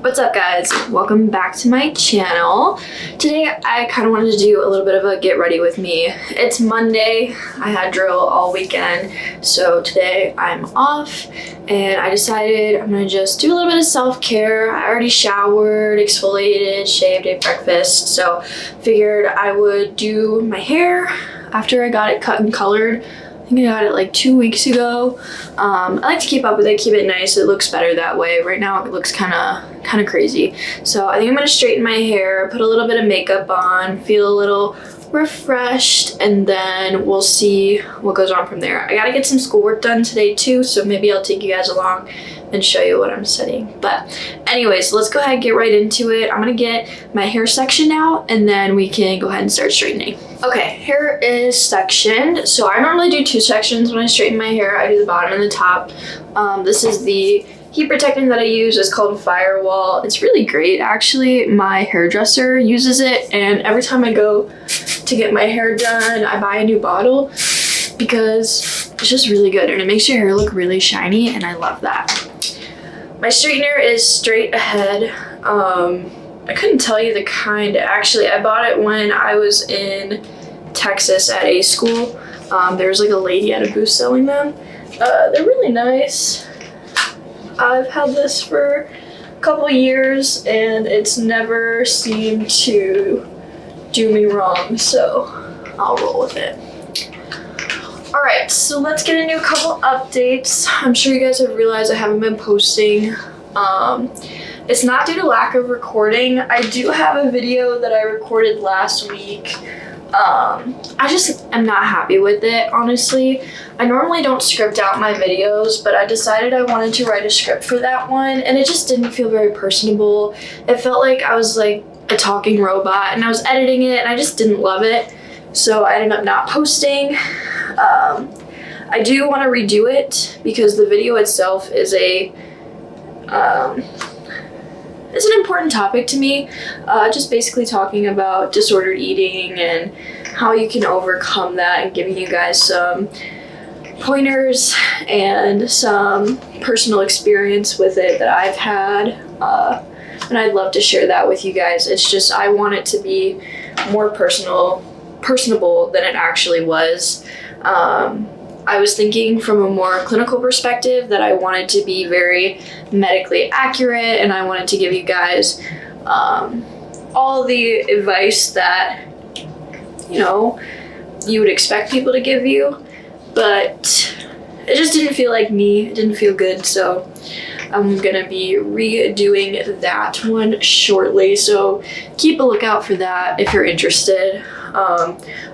What's up guys? Welcome back to my channel. Today I kind of wanted to do a little bit of a get ready with me. It's Monday, I had drill all weekend, so today I'm off and I decided I'm gonna just do a little bit of self-care. I already showered, exfoliated, shaved, ate breakfast, so figured I would do my hair after I got it cut and colored. I think I got it like 2 weeks ago. I like to keep up with it, keep it nice. It looks better that way. Right now it looks kind of crazy. So I think I'm gonna straighten my hair, put a little bit of makeup on, feel a little refreshed, and then we'll see what goes on from there. I gotta get some schoolwork done today too, so maybe I'll take you guys along and show you what I'm studying. But anyways, let's go ahead and get right into it. I'm gonna get my hair section out and then we can go ahead and start straightening. Okay, hair is sectioned. So I normally do 2 sections when I straighten my hair. I do the bottom and the top. This is the heat protectant that I use. It's called Firewall. It's really great actually. My hairdresser uses it, and every time I go to get my hair done, I buy a new bottle because it's just really good and it makes your hair look really shiny, and I love that. My straightener is straight ahead. I couldn't tell you the kind. Actually, I bought it when I was in Texas at a school. There was like a lady at a booth selling them. They're really nice. I've had this for a couple years and it's never seemed to do me wrong, so I'll roll with it. Alright, so let's get into a couple updates. I'm sure you guys have realized I haven't been posting. It's not due to lack of recording. I do have a video that I recorded last week. I just am not happy with it, honestly. I normally don't script out my videos, but I decided I wanted to write a script for that one, and it just didn't feel very personable. It felt like I was like a talking robot, and I was editing it, and I just didn't love it. So I ended up not posting. I do want to redo it because the video itself is it's an important topic to me, just basically talking about disordered eating and how you can overcome that, and giving you guys some pointers and some personal experience with it that I've had, and I'd love to share that with you guys. It's just I want it to be more personable than it actually was. I was thinking from a more clinical perspective that I wanted to be very medically accurate, and I wanted to give you guys all the advice that, you know, you would expect people to give you, but it just didn't feel like me. It didn't feel good, so I'm gonna be redoing that one shortly, so keep a lookout for that if you're interested.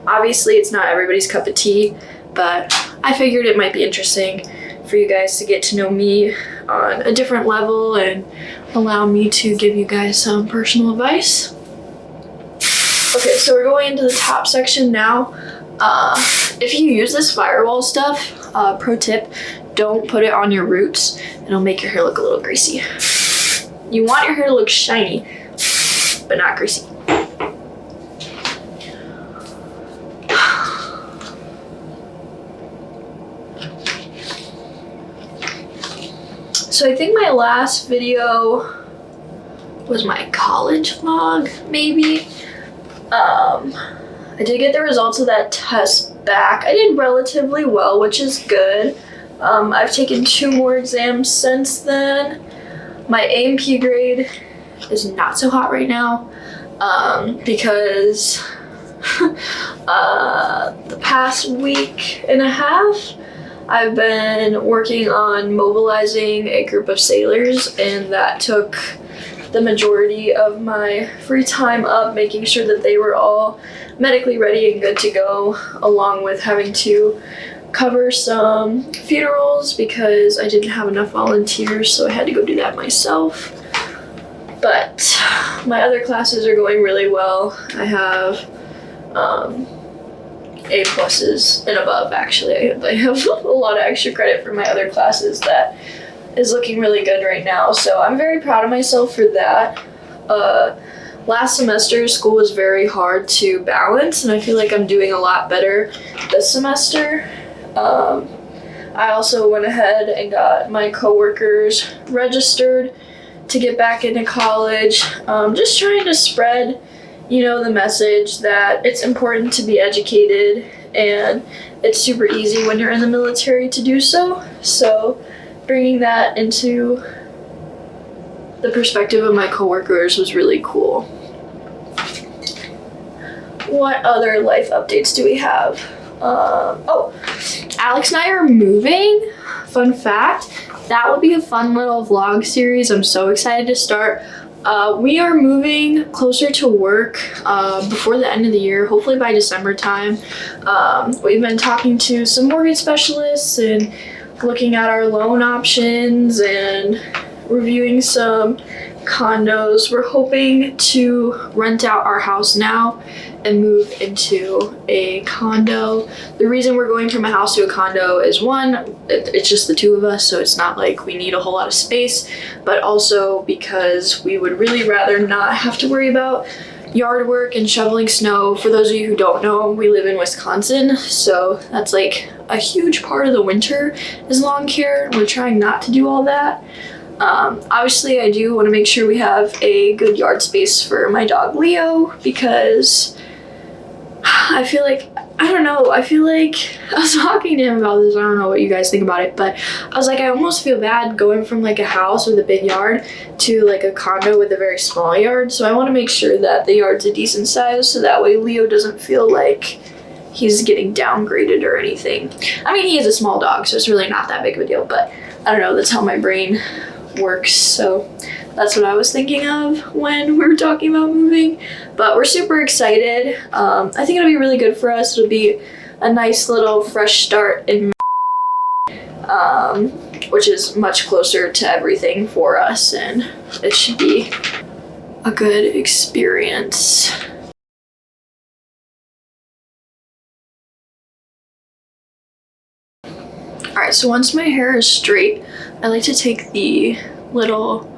Obviously it's not everybody's cup of tea, but I figured it might be interesting for you guys to get to know me on a different level and allow me to give you guys some personal advice. Okay, so we're going into the top section now. If you use this Firewall stuff, pro tip, don't put it on your roots. It'll make your hair look a little greasy. You want your hair to look shiny, but not greasy. So I think my last video was my college vlog, maybe. I did get the results of that test back. I did relatively well, which is good. I've taken 2 more exams since then. My A&P grade is not so hot right now, because the past week and a half I've been working on mobilizing a group of sailors, and that took the majority of my free time up, making sure that they were all medically ready and good to go, along with having to cover some funerals because I didn't have enough volunteers, so I had to go do that myself. But my other classes are going really well. I have A pluses and above, actually. I have a lot of extra credit for my other classes that is looking really good right now, so I'm very proud of myself for that. Last semester, school was very hard to balance, and I feel like I'm doing a lot better this semester. I also went ahead and got my coworkers registered to get back into college. Just trying to spread, you know, the message that it's important to be educated, and it's super easy when you're in the military to do so. So bringing that into the perspective of my coworkers was really cool. What other life updates do we have? Oh, Alex and I are moving. Fun fact, that will be a fun little vlog series. I'm so excited to start. We are moving closer to work before the end of the year, hopefully by December time. We've been talking to some mortgage specialists and looking at our loan options and reviewing some condos. We're hoping to rent out our house now and move into a condo. The reason we're going from a house to a condo is one, it's just the two of us, so it's not like we need a whole lot of space, but also because we would really rather not have to worry about yard work and shoveling snow. For those of you who don't know, we live in Wisconsin, so that's like a huge part of the winter is lawn care. We're trying not to do all that. Obviously, I do want to make sure we have a good yard space for my dog Leo, because I feel like, I don't know, I feel like I was talking to him about this. I don't know what you guys think about it, but I was like, I almost feel bad going from like a house with a big yard to like a condo with a very small yard. So I want to make sure that the yard's a decent size, so that way Leo doesn't feel like he's getting downgraded or anything. I mean, he is a small dog, so it's really not that big of a deal, but I don't know, that's how my brain works. So that's what I was thinking of when we were talking about moving, but we're super excited. I think it'll be really good for us. It'll be a nice little fresh start in which is much closer to everything for us, and it should be a good experience. Alright, so once my hair is straight, I like to take the little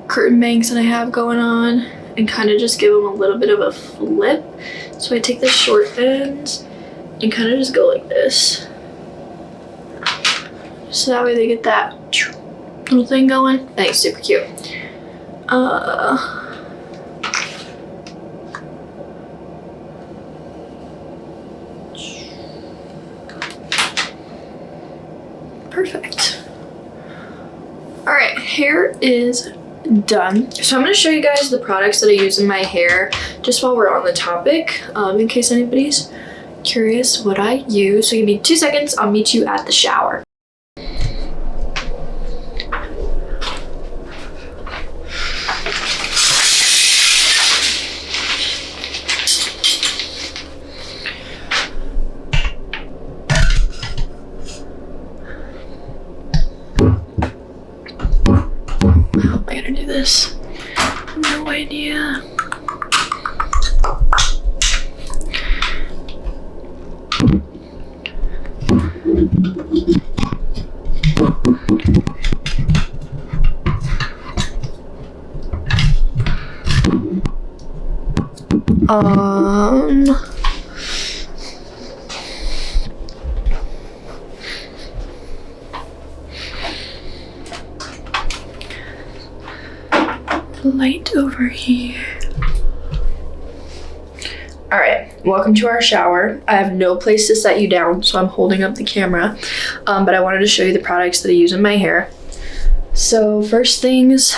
curtain bangs that I have going on and kind of just give them a little bit of a flip. So I take the short ends and kind of just go like this. So that way they get that little thing going. I think it's super cute. Perfect. All right, hair is done. So I'm going to show you guys the products that I use in my hair just while we're on the topic, in case anybody's curious what I use. So give me 2 seconds. I'll meet you at the shower. How am I gonna do this? No idea. Light over here. All right, welcome to our shower. I have no place to set you down, so I'm holding up the camera, but I wanted to show you the products that I use in my hair. So first things,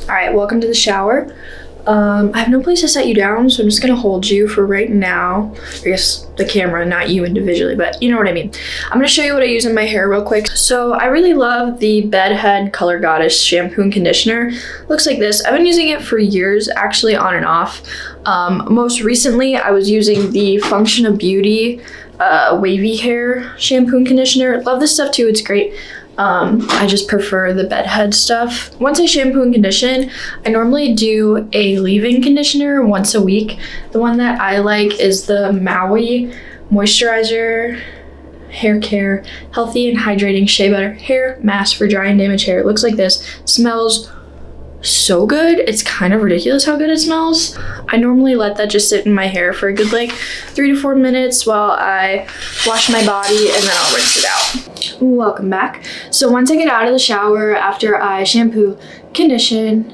all right, welcome to the shower. I have no place to set you down, so I'm just gonna hold you for right now. I guess the camera, not you individually, but you know what I mean. I'm gonna show you what I use in my hair real quick. So I really love the Bedhead Color Goddess shampoo and conditioner. Looks like this. I've been using it for years, actually on and off. Most recently, I was using the Function of Beauty wavy hair shampoo and conditioner. Love this stuff too, it's great. I just prefer the bedhead stuff. Once I shampoo and condition, I normally do a leave-in conditioner once a week. The one that I like is the Maui Moisturizer Hair Care Healthy and Hydrating Shea Butter Hair Mask for Dry and Damaged Hair. It looks like this. Smells so good. It's kind of ridiculous how good it smells. I normally let that just sit in my hair for a good like 3 to 4 minutes while I wash my body, and then I'll rinse it out. Welcome back. So once I get out of the shower, after I shampoo, condition,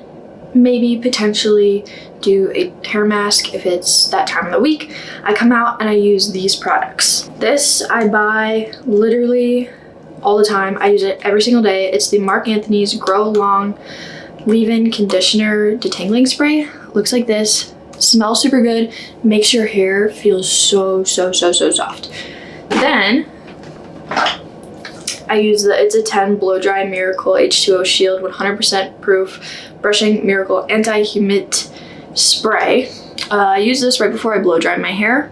maybe potentially do a hair mask if it's that time of the week, I come out and I use these products. This I buy literally all the time. I use it every single day. It's the Marc Anthony's Grow Long Leave-In Conditioner Detangling Spray. Looks like this. Smells super good. Makes your hair feel so soft. Then I use it's a 10 Blow Dry Miracle H2O Shield 100% proof brushing Miracle Anti-Humid Spray. I use this right before I blow dry my hair.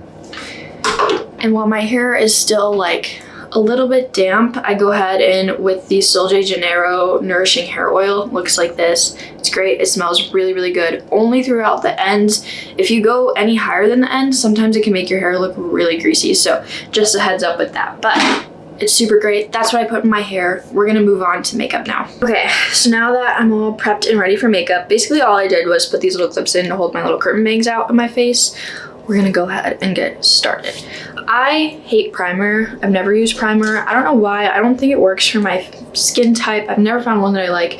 And while my hair is still like a little bit damp, I go ahead and with the Sol de Janeiro Nourishing Hair Oil. Looks like this. It's great. It smells really good. Only throughout the ends. If you go any higher than the ends, sometimes it can make your hair look really greasy. So just a heads up with that. But it's super great. That's what I put in my hair. We're gonna move on to makeup now. Okay, so now that I'm all prepped and ready for makeup, basically all I did was put these little clips in to hold my little curtain bangs out of my face. We're gonna go ahead and get started. I hate primer. I've never used primer. I don't know why. I don't think it works for my skin type. I've never found one that I like.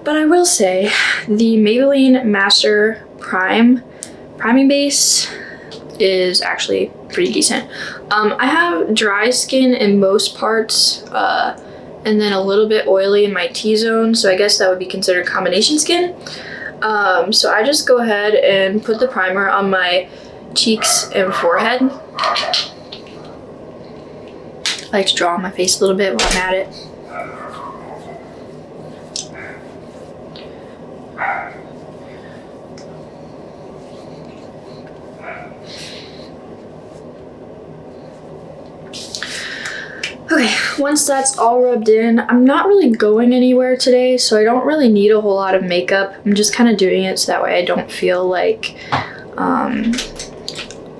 But I will say the Maybelline Master Priming Base is actually pretty decent. I have dry skin in most parts, and then a little bit oily in my T-zone, so I guess that would be considered combination skin. So I just go ahead and put the primer on my cheeks and forehead. I like to draw on my face a little bit while I'm at it. Okay, once that's all rubbed in, I'm not really going anywhere today, so I don't really need a whole lot of makeup. I'm just kind of doing it so that way I don't feel like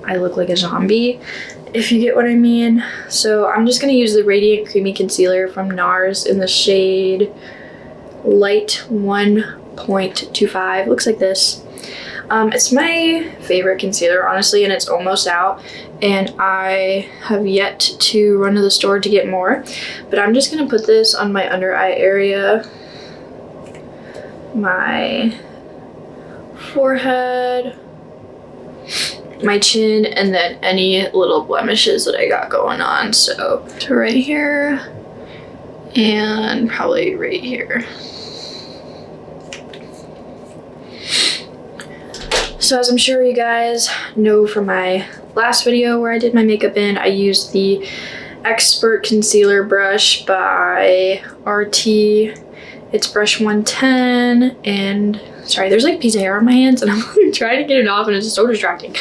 I look like a zombie, if you get what I mean. So I'm just gonna use the Radiant Creamy Concealer from NARS in the shade Light 1.25. Looks like this. It's my favorite concealer, honestly, and it's almost out, and I have yet to run to the store to get more, but I'm just gonna put this on my under eye area, my forehead, my chin, and then any little blemishes that I got going on. So to right here and probably right here. So as I'm sure you guys know from my last video where I did my makeup in, I used the Expert Concealer Brush by RT. It's brush 110, and sorry, there's like a piece of hair on my hands and I'm trying to get it off and it's so distracting.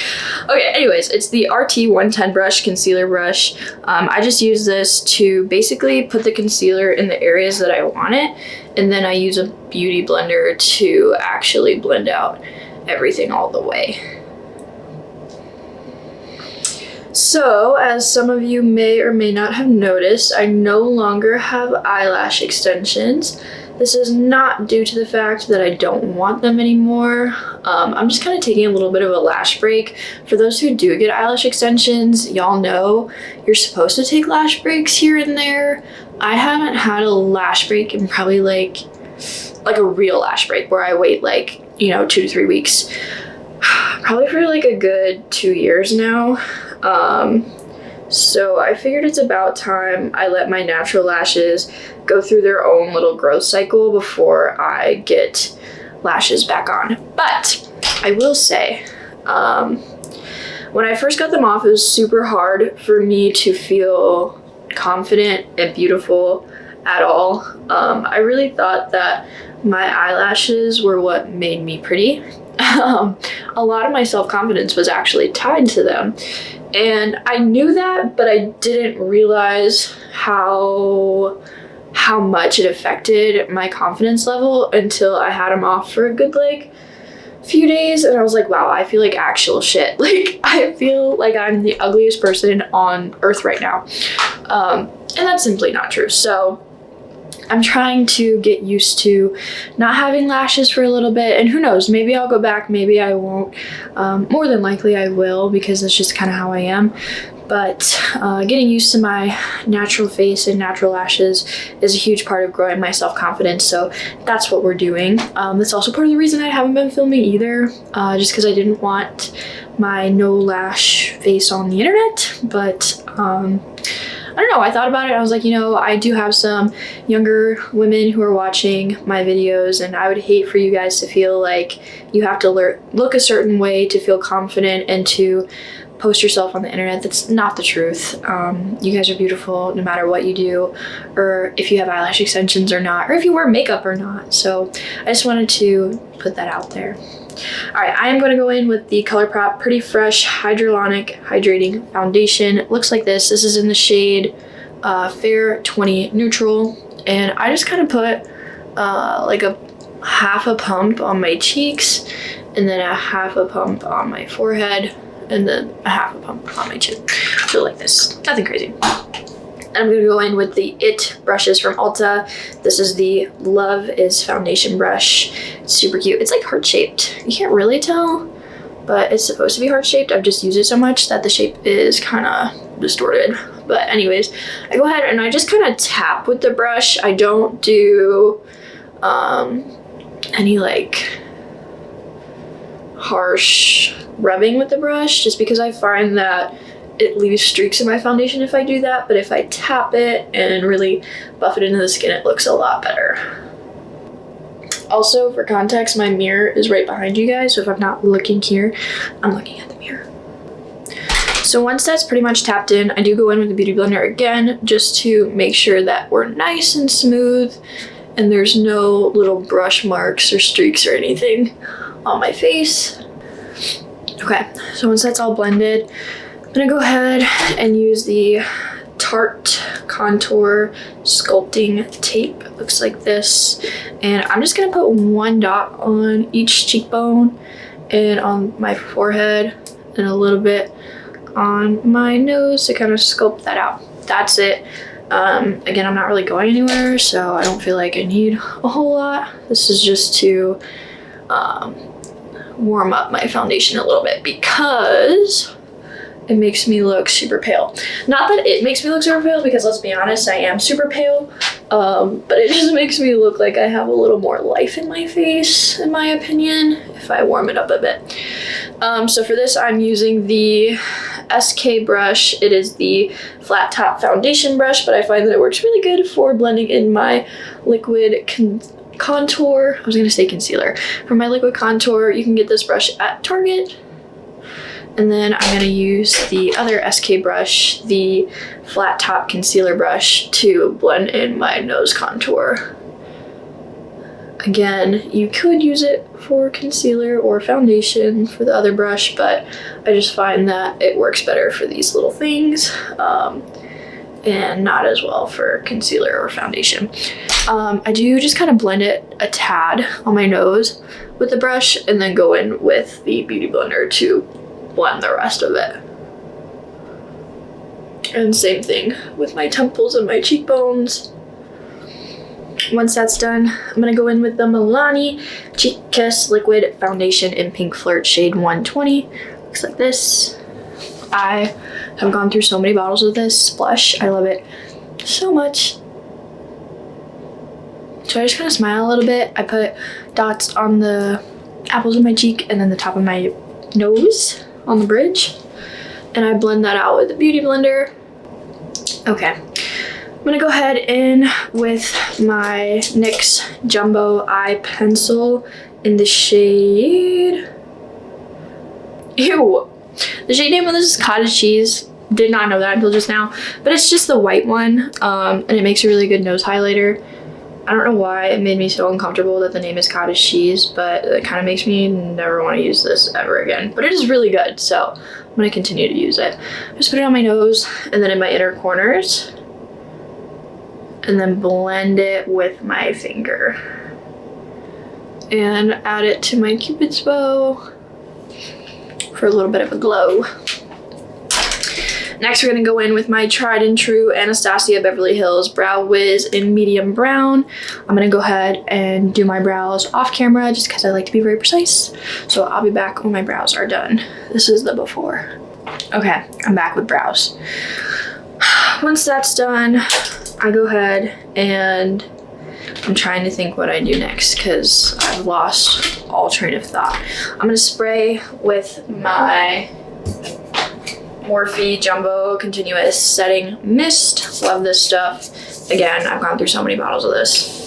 Okay, anyways, it's the RT 110 brush, concealer brush. I just use this to basically put the concealer in the areas that I want it, and then I use a beauty blender to actually blend out everything all the way. So, as some of you may or may not have noticed, I no longer have eyelash extensions. This is not due to the fact that I don't want them anymore. I'm just kind of taking a little bit of a lash break. For those who do get eyelash extensions, y'all know you're supposed to take lash breaks here and there. I haven't had a lash break in probably like a real lash break where I wait like, 2 to 3 weeks. Probably for like a good 2 years now. So I figured it's about time I let my natural lashes go through their own little growth cycle before I get lashes back on. But I will say, when I first got them off, it was super hard for me to feel confident and beautiful at all. I really thought that my eyelashes were what made me pretty. A lot of my self-confidence was actually tied to them. And I knew that, but I didn't realize how how much it affected my confidence level until I had them off for a good like few days, and I was like, wow, I feel like actual shit. Like, I feel like I'm the ugliest person on earth right now. And that's simply not true. So I'm trying to get used to not having lashes for a little bit, and who knows, maybe I'll go back, maybe I won't. More than likely I will, because that's just kind of how I am. But getting used to my natural face and natural lashes is a huge part of growing my self-confidence, so that's what we're doing. That's also part of the reason I haven't been filming either, just because I didn't want my no lash face on the internet. But I don't know, I thought about it, I was like, you know, I do have some younger women who are watching my videos, and I would hate for you guys to feel like you have to look a certain way to feel confident and to post yourself on the internet. That's not the truth. You guys are beautiful no matter what you do, or if you have eyelash extensions or not, or if you wear makeup or not. So I just wanted to put that out there. All right, I am going to go in with the ColourPop Pretty Fresh Hyaluronic Hydrating Foundation. It looks like this. This is in the shade Fair 20 Neutral, and I just kind of put like a half a pump on my cheeks, and then a half a pump on my forehead, and then a half a pump on my chin. So like this, nothing crazy. I'm gonna go in with the It brushes from Ulta. This is the Love Is foundation brush. It's super cute. It's like heart-shaped. You can't really tell, but it's supposed to be heart-shaped. I've just used it so much that the shape is kind of distorted. But anyways, I go ahead and I just kind of tap with the brush. I don't do any like harsh rubbing with the brush, just because I find that it leaves streaks in my foundation if I do that. But if I tap it and really buff it into the skin, it looks a lot better. Also, for context, my mirror is right behind you guys, so if I'm not looking here, I'm looking at the mirror. So once that's pretty much tapped in, I do go in with the Beauty Blender again, just to make sure that we're nice and smooth and there's no little brush marks or streaks or anything on my face. Okay, so once that's all blended, I'm gonna go ahead and use the Tarte Contour Sculpting Tape. It looks like this. And I'm just gonna put one dot on each cheekbone and on my forehead and a little bit on my nose to kind of sculpt that out. That's it. Again, I'm not really going anywhere, so I don't feel like I need a whole lot. This is just to warm up my foundation a little bit, because it makes me look super pale. Not that it makes me look super pale, because let's be honest, I am super pale, but it just makes me look like I have a little more life in my face, in my opinion, if I warm it up a bit. So for this, I'm using the SK brush. It is the flat top foundation brush, but I find that it works really good for blending in my liquid contour. I was gonna say concealer. For my liquid contour, you can get this brush at Target. And then I'm gonna use the other SK brush, the flat top concealer brush, to blend in my nose contour. Again, you could use it for concealer or foundation for the other brush, but I just find that it works better for these little things, and not as well for concealer or foundation. I do just kind of blend it a tad on my nose with the brush, and then go in with the Beauty Blender to blend the rest of it. And same thing with my temples and my cheekbones. Once that's done, I'm gonna go in with the Milani Cheek Kiss Liquid Foundation in Pink Flirt shade 120. Looks like this. I have gone through so many bottles of this blush. I love it so much. So I just kind of smile a little bit. I put dots on the apples of my cheek and then the top of my nose on the bridge. And I blend that out with the Beauty Blender. Okay. I'm gonna go ahead in with my NYX Jumbo Eye Pencil in the shade... Ew! The shade name of this is Cottage Cheese. Did not know that until just now. But it's just the white one, and it makes a really good nose highlighter. I don't know why it made me so uncomfortable that the name is Cottage Cheese, but it kind of makes me never want to use this ever again. But it is really good, so I'm gonna continue to use it. Just put it on my nose and then in my inner corners. and then blend it with my finger. And add it to my Cupid's bow for a little bit of a glow. Next, we're gonna go in with my tried and true Anastasia Beverly Hills Brow Wiz in medium brown. I'm gonna go ahead and do my brows off camera just because I like to be very precise. So I'll be back when my brows are done. This is the before. Okay, I'm back with brows. Once that's done, I go ahead and I'm trying to think what I do next because I've lost all train of thought. I'm gonna spray with my Morphe Jumbo Continuous Setting Mist. Love this stuff. Again, I've gone through so many bottles of this.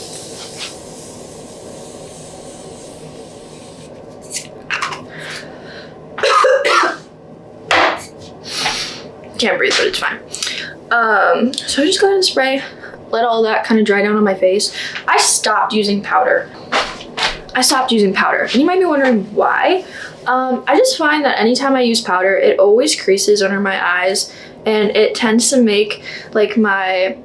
Can't breathe, but it's fine. So I just go ahead and spray. Let all that kind of dry down on my face. I stopped using powder. And you might be wondering why. I just find that anytime I use powder, it always creases under my eyes and it tends to make like my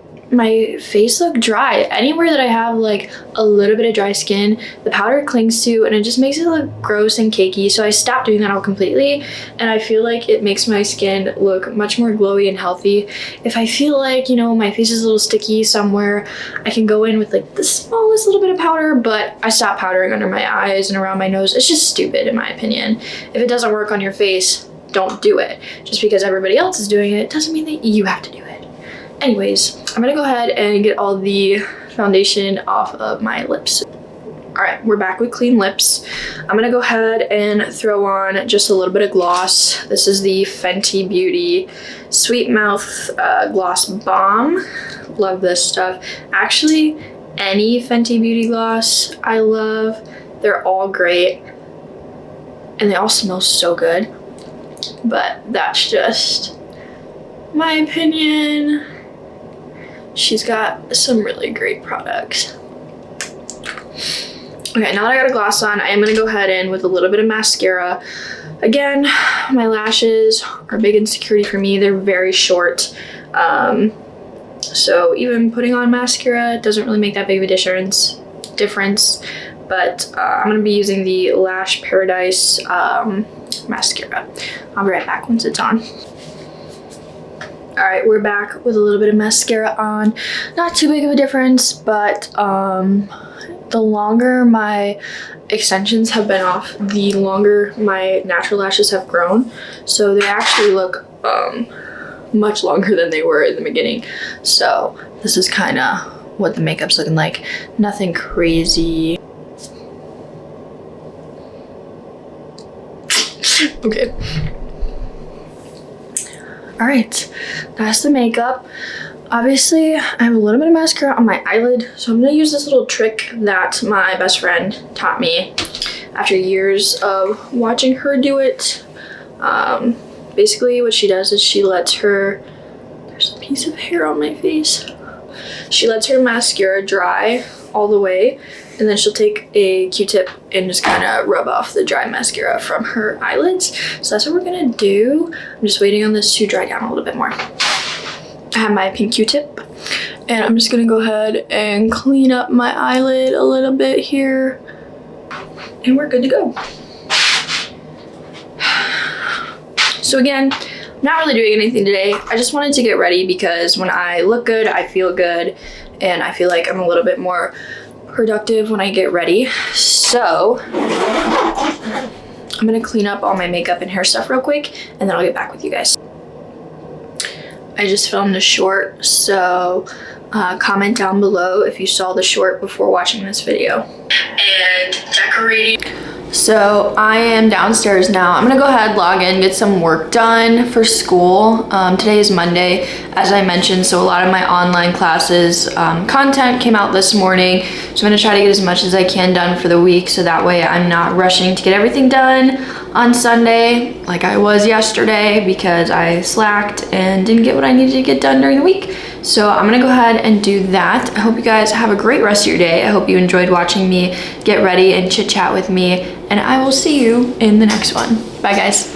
face look dry. Anywhere that I have like a little bit of dry skin, the powder clings to and it just makes it look gross and cakey. So I stopped doing that all completely, and I feel like it makes my skin look much more glowy and healthy. If I feel like, you know, my face is a little sticky somewhere, I can go in with like the smallest little bit of powder, but I stopped powdering under my eyes and around my nose. It's just stupid in my opinion. If it doesn't work on your face, don't do it. Just because everybody else is doing it doesn't mean that you have to do it. Anyways, I'm gonna go ahead and get all the foundation off of my lips. All right, we're back with clean lips. I'm gonna go ahead and throw on just a little bit of gloss. This is the Fenty Beauty Sweet Mouth Gloss Bomb. Love this stuff. Actually, any Fenty Beauty gloss I love. They're all great. And they all smell so good. But that's just my opinion. She's got some really great products. Okay, now that I got a gloss on, I am gonna go ahead in with a little bit of mascara. Again, my lashes are a big insecurity for me. They're very short. So even putting on mascara doesn't really make that big of a difference. But I'm gonna be using the Lash Paradise mascara. I'll be right back once it's on. All right, we're back with a little bit of mascara on. Not too big of a difference, but the longer my extensions have been off, the longer my natural lashes have grown. So they actually look much longer than they were in the beginning. So this is kind of what the makeup's looking like. Nothing crazy. Okay. All right, that's the makeup. Obviously, I have a little bit of mascara on my eyelid, so I'm gonna use this little trick that my best friend taught me after years of watching her do it. Basically, what she does is she lets her, there's a piece of hair on my face. She lets her mascara dry all the way, and then she'll take a Q-tip and just kind of rub off the dry mascara from her eyelids. So that's what we're gonna do. I'm just waiting on this to dry down a little bit more. I have my pink Q-tip, and I'm just gonna go ahead and clean up my eyelid a little bit here, and we're good to go. So again, not really doing anything today. I just wanted to get ready because when I look good, I feel good, and I feel like I'm a little bit more productive when I get ready. So I'm gonna clean up all my makeup and hair stuff real quick, and then I'll get back with you guys. I just filmed a short, so comment down below if you saw the short before watching this video. And decorating. So I am downstairs now. I'm gonna go ahead, log in, get some work done for school. Today is Monday, as I mentioned, so a lot of my online classes content came out this morning. So I'm gonna try to get as much as I can done for the week, so that way I'm not rushing to get everything done on Sunday like I was yesterday because I slacked and didn't get what I needed to get done during the week. So I'm gonna go ahead and do that. I hope you guys have a great rest of your day. I hope you enjoyed watching me get ready and chit chat with me, and I will see you in the next one. Bye guys.